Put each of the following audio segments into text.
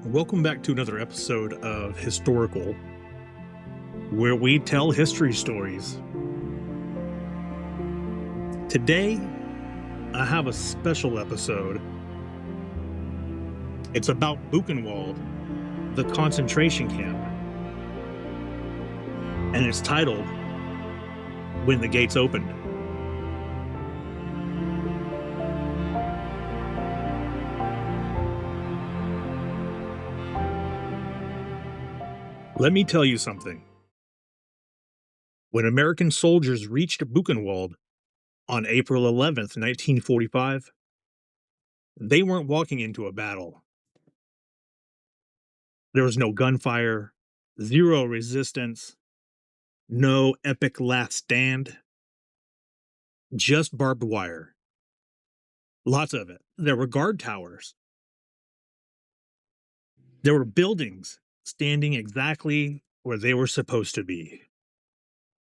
Welcome back to another episode of Historical, where we tell history stories. Today, I have a special episode. It's about Buchenwald, the concentration camp, and it's titled When the Gates Opened. Let me tell you something. When American soldiers reached Buchenwald on April 11th, 1945, they weren't walking into a battle. There was no gunfire, zero resistance, no epic last stand, just barbed wire. Lots of it. There were guard towers. There were buildings standing exactly where they were supposed to be.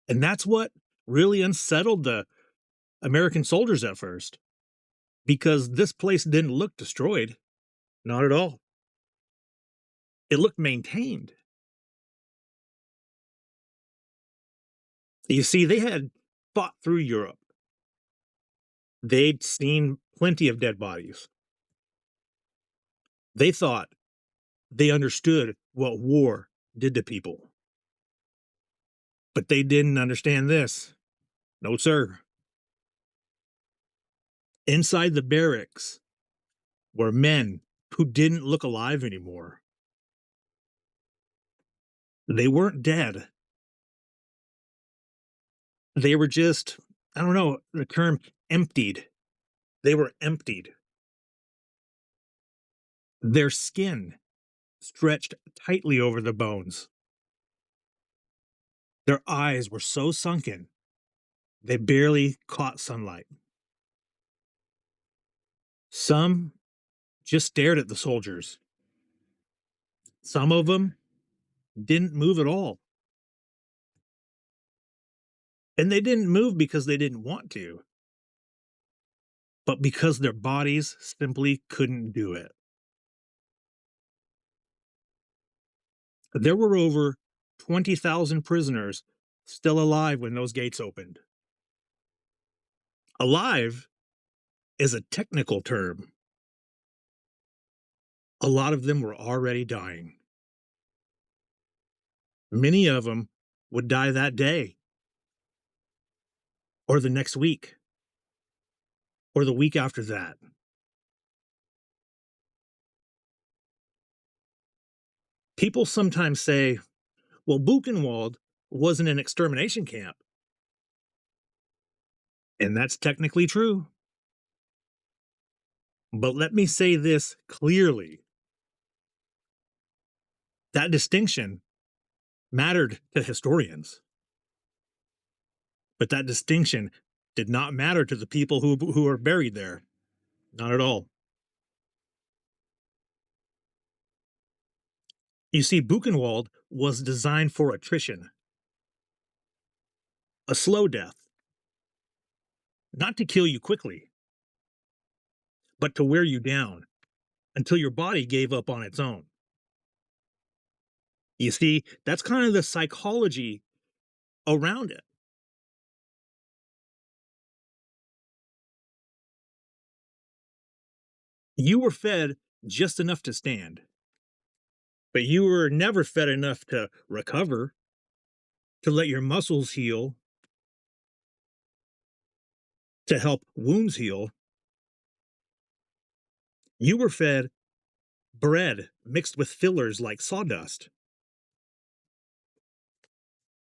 And that's what really unsettled the American soldiers at first, because this place didn't look destroyed. Not at all. It looked maintained. You see, they had fought through Europe. They'd seen plenty of dead bodies. They thought they understood what war did to people. But they didn't understand this. No, sir. Inside the barracks were men who didn't look alive anymore. They weren't dead. They were just, I don't know, the term emptied. They were emptied. Their skin stretched tightly over the bones. Their eyes were so sunken, they barely caught sunlight. Some just stared at the soldiers. Some of them didn't move at all. And they didn't move because they didn't want to, but because their bodies simply couldn't do it. There were over 20,000 prisoners still alive when those gates opened. Alive is a technical term. A lot of them were already dying. Many of them would die that day, or the next week, or the week after that. People sometimes say, well, Buchenwald wasn't an extermination camp. And that's technically true. But let me say this clearly. That distinction mattered to historians. But that distinction did not matter to the people who are buried there. Not at all. You see, Buchenwald was designed for attrition. A slow death. Not to kill you quickly, but to wear you down until your body gave up on its own. You see, that's kind of the psychology around it. You were fed just enough to stand, but you were never fed enough to recover, to let your muscles heal, to help wounds heal. You were fed bread mixed with fillers like sawdust.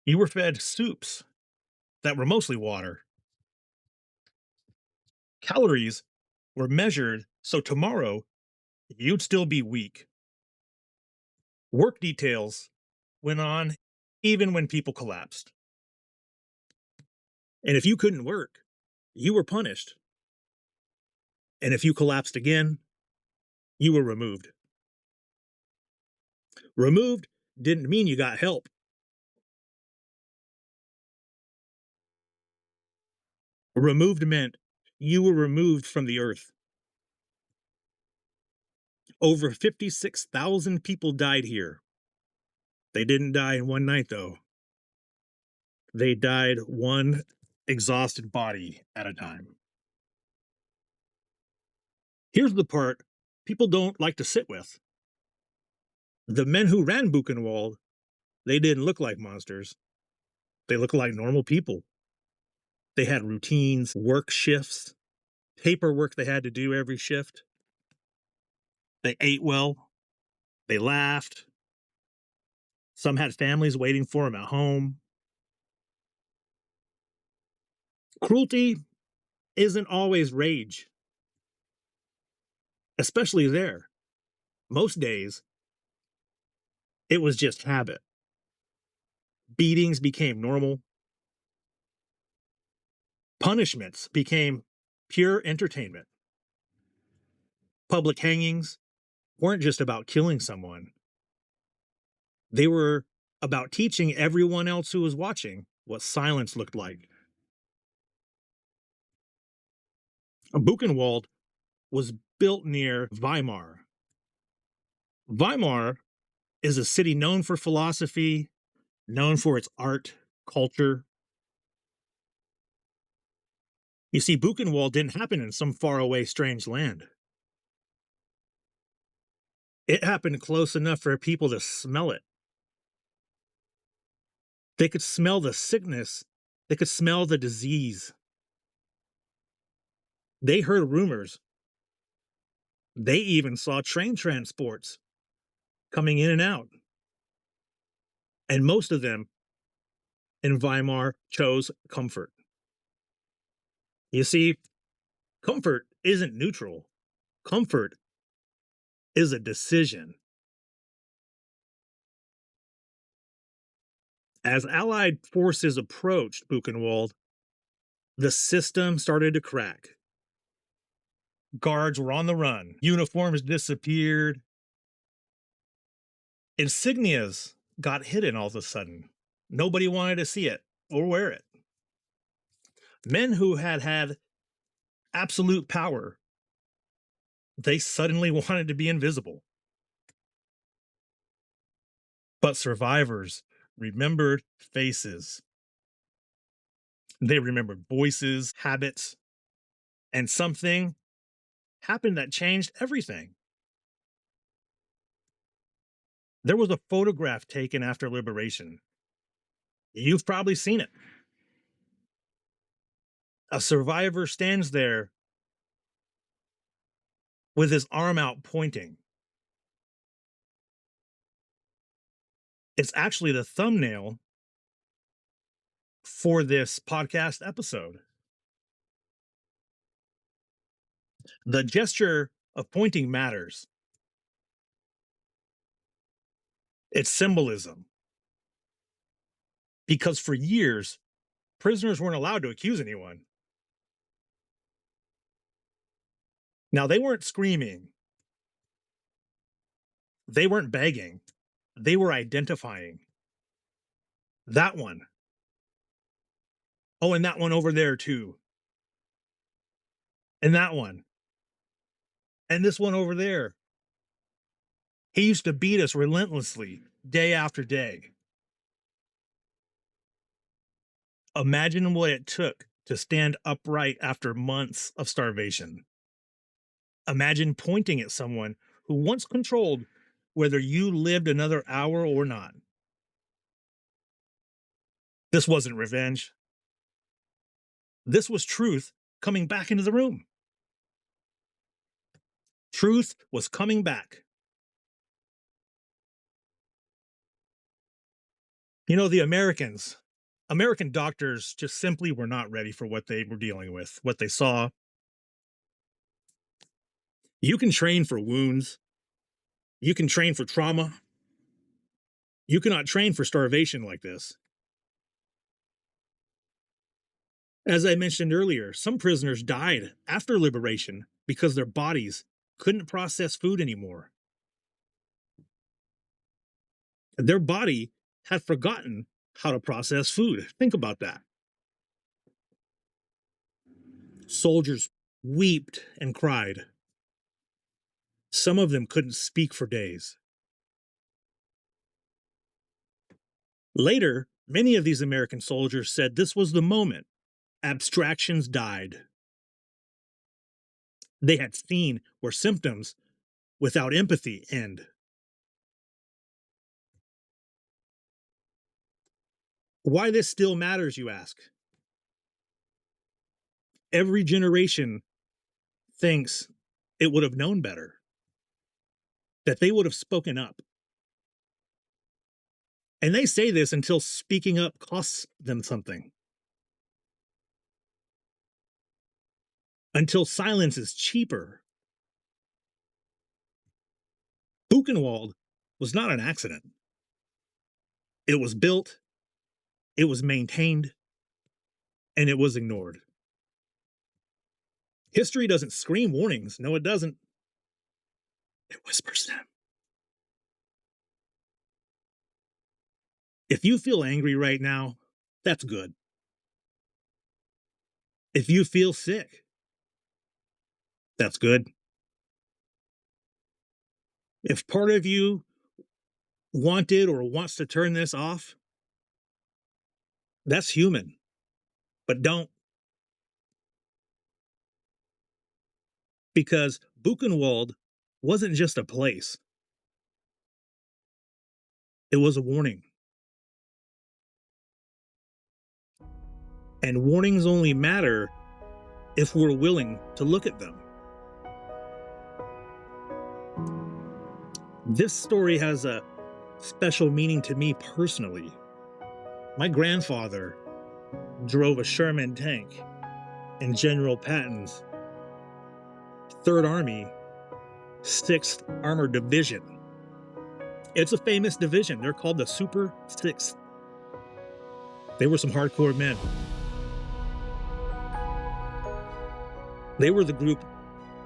You were fed soups that were mostly water. Calories were measured so tomorrow you'd still be weak. Work details went on even when people collapsed. And if you couldn't work, you were punished. And if you collapsed again, you were removed. Removed didn't mean you got help. Removed meant you were removed from the earth. Over 56,000 people died here. They didn't die in one night, though. They died one exhausted body at a time. Here's the part people don't like to sit with. The men who ran Buchenwald, they didn't look like monsters. They looked like normal people. They had routines, work shifts, paperwork they had to do every shift. They ate well. They laughed. Some had families waiting for them at home. Cruelty isn't always rage, especially there. Most days, it was just habit. Beatings became normal. Punishments became pure entertainment. Public hangings weren't just about killing someone, they were about teaching everyone else who was watching what silence looked like. Buchenwald was built near Weimar. Weimar is a city known for philosophy, known for its art, culture. You see, Buchenwald didn't happen in some faraway, strange land. It happened close enough for people to smell it. They could smell the sickness, they could smell the disease. They heard rumors. They even saw train transports coming in and out. And most of them in Weimar chose comfort. You see, comfort isn't neutral, comfort is a decision. As Allied forces approached Buchenwald, the system started to crack. Guards were on the run, uniforms disappeared, insignias got hidden all of a sudden. Nobody wanted to see it or wear it. Men who had had absolute power, they suddenly wanted to be invisible. But survivors remembered faces. They remembered voices, habits, and something happened that changed everything. There was a photograph taken after liberation. You've probably seen it. A survivor stands there with his arm out pointing. It's actually the thumbnail for this podcast episode. The gesture of pointing matters. It's symbolism. Because for years, prisoners weren't allowed to accuse anyone. Now, they weren't screaming. They weren't begging. They were identifying. That one. Oh, and that one over there, too. And that one. And this one over there. He used to beat us relentlessly, day after day. Imagine what it took to stand upright after months of starvation. Imagine pointing at someone who once controlled whether you lived another hour or not. This wasn't revenge. This was truth coming back into the room. Truth was coming back. You know, the American doctors just simply were not ready for what they were dealing with, what they saw. You can train for wounds. You can train for trauma. You cannot train for starvation like this. As I mentioned earlier, some prisoners died after liberation because their bodies couldn't process food anymore. Their body had forgotten how to process food. Think about that. Soldiers wept and cried. Some of them couldn't speak for days. Later, many of these American soldiers said this was the moment abstractions died. They had seen where symptoms without empathy end. Why this still matters, you ask? Every generation thinks it would have known better, that they would have spoken up. And they say this until speaking up costs them something, until silence is cheaper. Buchenwald was not an accident. It was built, it was maintained, and it was ignored. History doesn't scream warnings. No, it doesn't. It whispers them. If you feel angry right now, that's good. If you feel sick, that's good. If part of you wanted or wants to turn this off, that's human. But don't. Because Buchenwald wasn't just a place, it was a warning. And warnings only matter if we're willing to look at them. This story has a special meaning to me personally. My grandfather drove a Sherman tank in General Patton's 3rd Army, 6th Armored Division. It's a famous division. They're called the Super 6th. They were some hardcore men. They were the group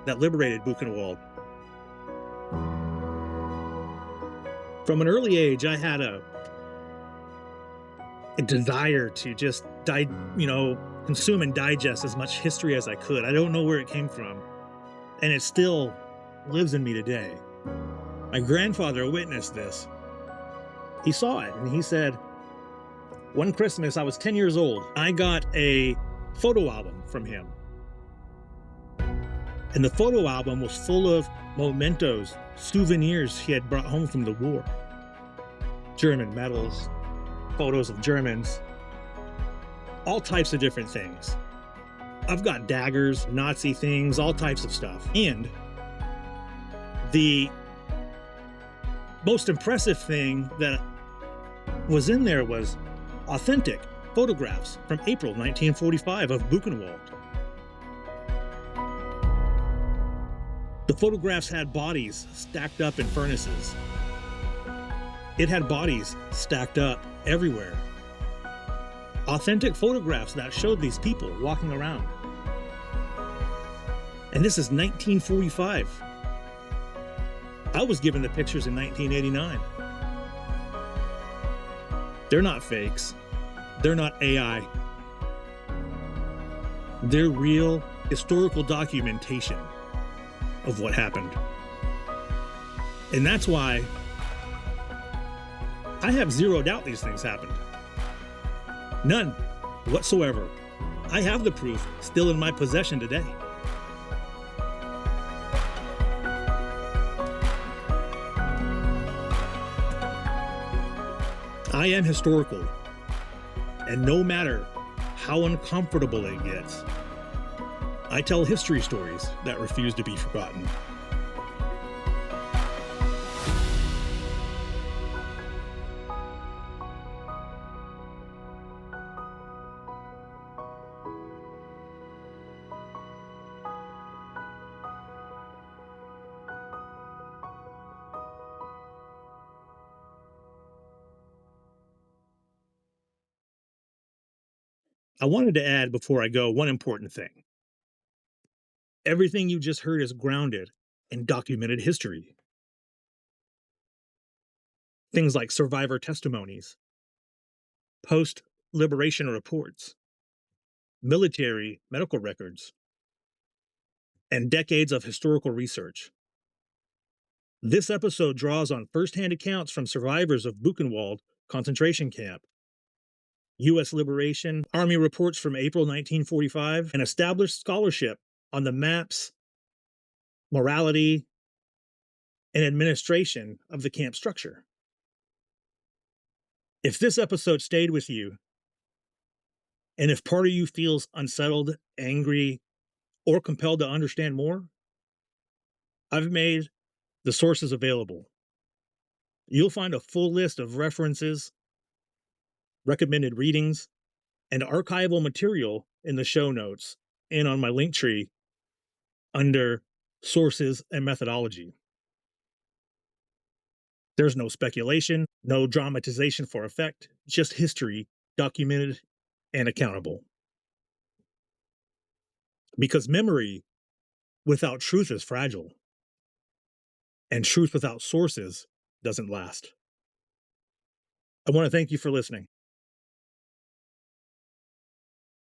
that liberated Buchenwald. From an early age, I had a desire to just consume and digest as much history as I could. I don't know where it came from, and it still lives in me today. My grandfather witnessed this. He saw it, and he said, one Christmas, I was 10 years old. I got a photo album from him. And the photo album was full of mementos, souvenirs he had brought home from the war. German medals, photos of Germans, all types of different things. I've got daggers, Nazi things, all types of stuff. And the most impressive thing that was in there was authentic photographs from April 1945 of Buchenwald. The photographs had bodies stacked up in furnaces. It had bodies stacked up everywhere. Authentic photographs that showed these people walking around. And this is 1945. I was given the pictures in 1989. They're not fakes. They're not AI. They're real historical documentation of what happened. And that's why I have zero doubt these things happened. None whatsoever. I have the proof still in my possession today. I am historical, and no matter how uncomfortable it gets, I tell history stories that refuse to be forgotten. I wanted to add before I go one important thing. Everything you just heard is grounded in documented history. Things like survivor testimonies, post-liberation reports, military medical records, and decades of historical research. This episode draws on firsthand accounts from survivors of Buchenwald concentration camp, U.S. liberation, Army reports from April 1945, and established scholarship on the maps, morality, and administration of the camp structure. If this episode stayed with you, and if part of you feels unsettled, angry, or compelled to understand more, I've made the sources available. You'll find a full list of references, recommended readings, and archival material in the show notes and on my link tree under sources and methodology. There's no speculation, no dramatization for effect, just history documented and accountable. Because memory without truth is fragile, and truth without sources doesn't last. I want to thank you for listening.